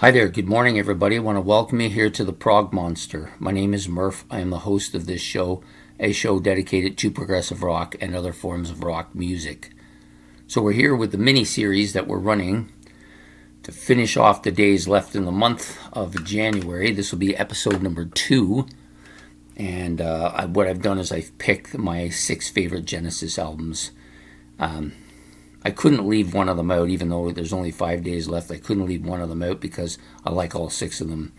Hi there, good morning everybody. I want to welcome you here to the Prog Monster. My name is Murph. I am the host of this show, a show dedicated to progressive rock and other forms of rock music. So we're here with the mini-series that we're running to finish off the days left in the month of January. This will be episode number 2. And what I've done is I've picked my 6 favorite Genesis albums. I couldn't leave one of them out, even though there's only 5 days left. I couldn't leave one of them out because I like all 6 of them.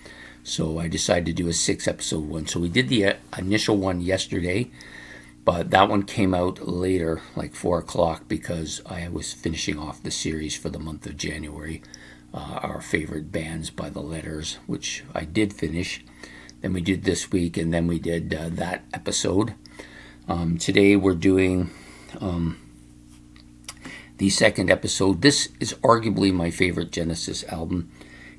So I decided to do a 6-episode one. So we did the initial one yesterday, but that one came out later, like 4 o'clock, because I was finishing off the series for the month of January, our favorite bands by the letters, which I did finish. Then we did this week, and then we did that episode. Today we're doing the second episode. This is arguably my favorite Genesis album.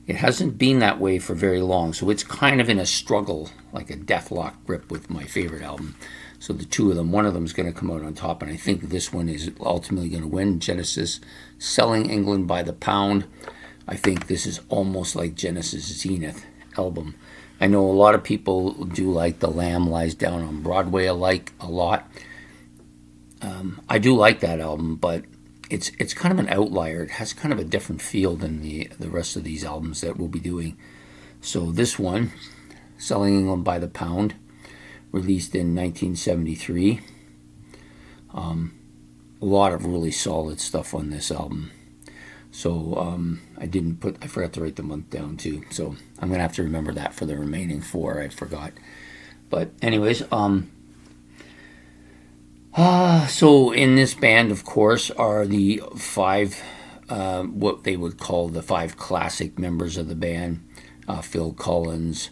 It hasn't been that way for very long, so it's kind of in a struggle, like a deathlock grip with my favorite album. So the two of them, one of them is going to come out on top, and I think this one is ultimately going to win. Genesis, Selling England by the Pound. I think this is almost like Genesis' Zenith album. I know a lot of people do like The Lamb Lies Down on Broadway a lot. I do like that album, but it's kind of an outlier. It has kind of a different feel than the rest of these albums that we'll be doing. So this one, Selling England by the Pound, released in 1973. A lot of really solid stuff on this album. So I forgot to write the month down too. So I'm going to have to remember that for the remaining 4. I forgot. But anyways, so in this band, of course, are the 5, what they would call the 5 classic members of the band. Phil Collins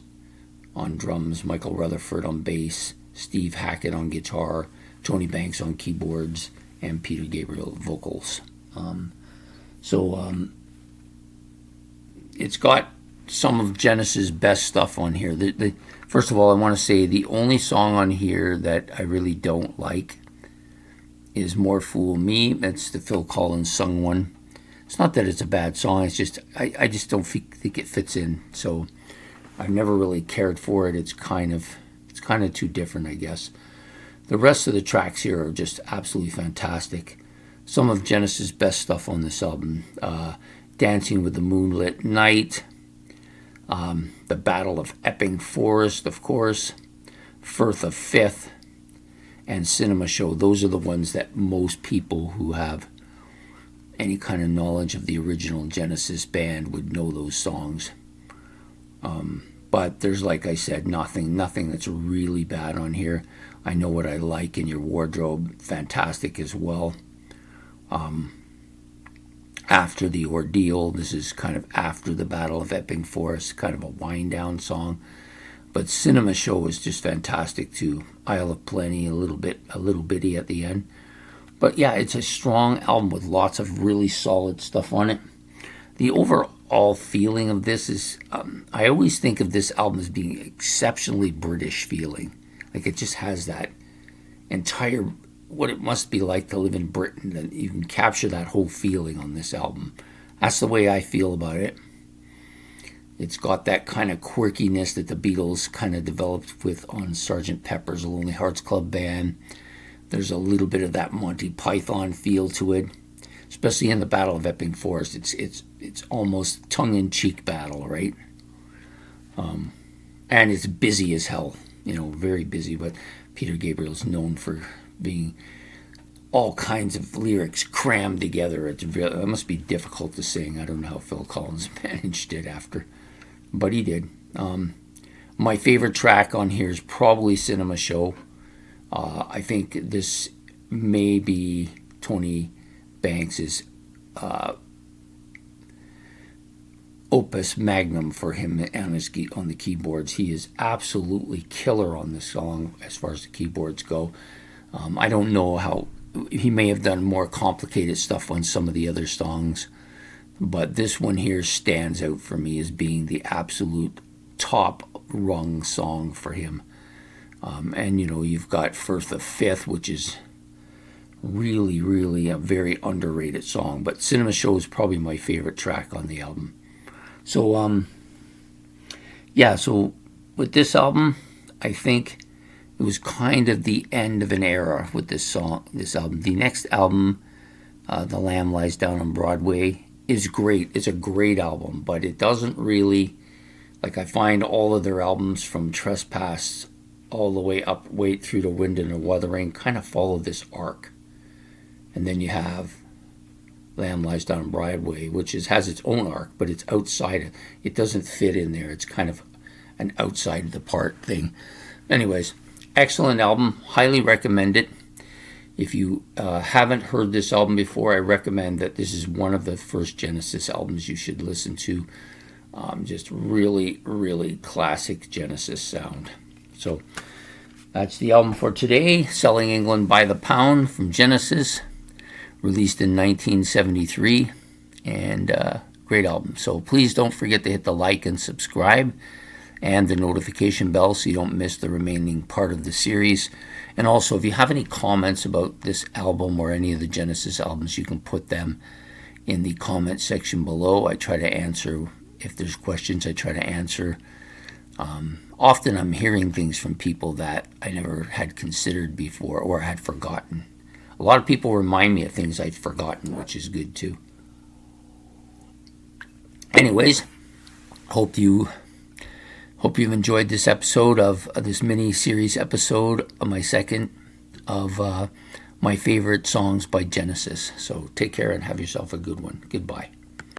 on drums, Michael Rutherford on bass, Steve Hackett on guitar, Tony Banks on keyboards, and Peter Gabriel vocals. It's got some of Genesis' best stuff on here. First of all, I want to say the only song on here that I really don't like is More Fool Me. That's the Phil Collins sung one. It's not that it's a bad song. It's just I just don't think it fits in. So I've never really cared for it. It's kind of too different, I guess. The rest of the tracks here are just absolutely fantastic. Some of Genesis' best stuff on this album: Dancing with the Moonlit Night, The Battle of Epping Forest, of course, Firth of Fifth, and Cinema Show. Those are the ones that most people who have any kind of knowledge of the original Genesis band would know those songs. But there's, like I said, nothing that's really bad on here. I Know What I Like in Your Wardrobe, fantastic as well. After the Ordeal, this is kind of after the Battle of Epping Forest, kind of a wind down song. But Cinema Show is just fantastic too. Isle of Plenty, a little bitty at the end. But yeah, it's a strong album with lots of really solid stuff on it. The overall feeling of this is, I always think of this album as being exceptionally British feeling. Like it just has that entire, what it must be like to live in Britain, that you can capture that whole feeling on this album. That's the way I feel about it. It's got that kind of quirkiness that the Beatles kind of developed with on Sgt. Pepper's Lonely Hearts Club Band. There's a little bit of that Monty Python feel to it, especially in the Battle of Epping Forest. It's almost tongue-in-cheek battle, right? And it's busy as hell, very busy. But Peter Gabriel's known for being all kinds of lyrics crammed together. It must be difficult to sing. I don't know how Phil Collins managed it after, but he did. My favorite track on here is probably Cinema Show. I think this may be Tony Banks's opus magnum for him on the keyboards. He is absolutely killer on this song as far as the keyboards go. I don't know how he may have done more complicated stuff on some of the other songs, but this one here stands out for me as being the absolute top rung song for him. And you've got Firth of Fifth, which is really, really a very underrated song, but Cinema Show is probably my favorite track on the album. So, yeah, so with this album, I think it was kind of the end of an era with this album. The next album, The Lamb Lies Down on Broadway, is great. It's a great album, but it doesn't really, like I find all of their albums from Trespass all the way up, way through to Wind and the Wuthering, kind of follow this arc. And then you have Lamb Lies Down on Broadway, which has its own arc, but it's outside. It doesn't fit in there. It's kind of an outside the part thing. Anyways, excellent album. Highly recommend it. If you haven't heard this album before, I recommend that this is one of the first Genesis albums you should listen to. Just really, really classic Genesis sound. So that's the album for today. Selling England by the Pound from Genesis, released in 1973, and great album. So please don't forget to hit the like and subscribe and the notification bell so you don't miss the remaining part of the series. And also, if you have any comments about this album or any of the Genesis albums, you can put them in the comment section below. I try to answer. If there's questions, I try to answer. Often I'm hearing things from people that I never had considered before or had forgotten. A lot of people remind me of things I'd forgotten, which is good too. Anyways, hope you've enjoyed this episode of this mini-series episode of my second of my favorite songs by Genesis. So take care and have yourself a good one. Goodbye.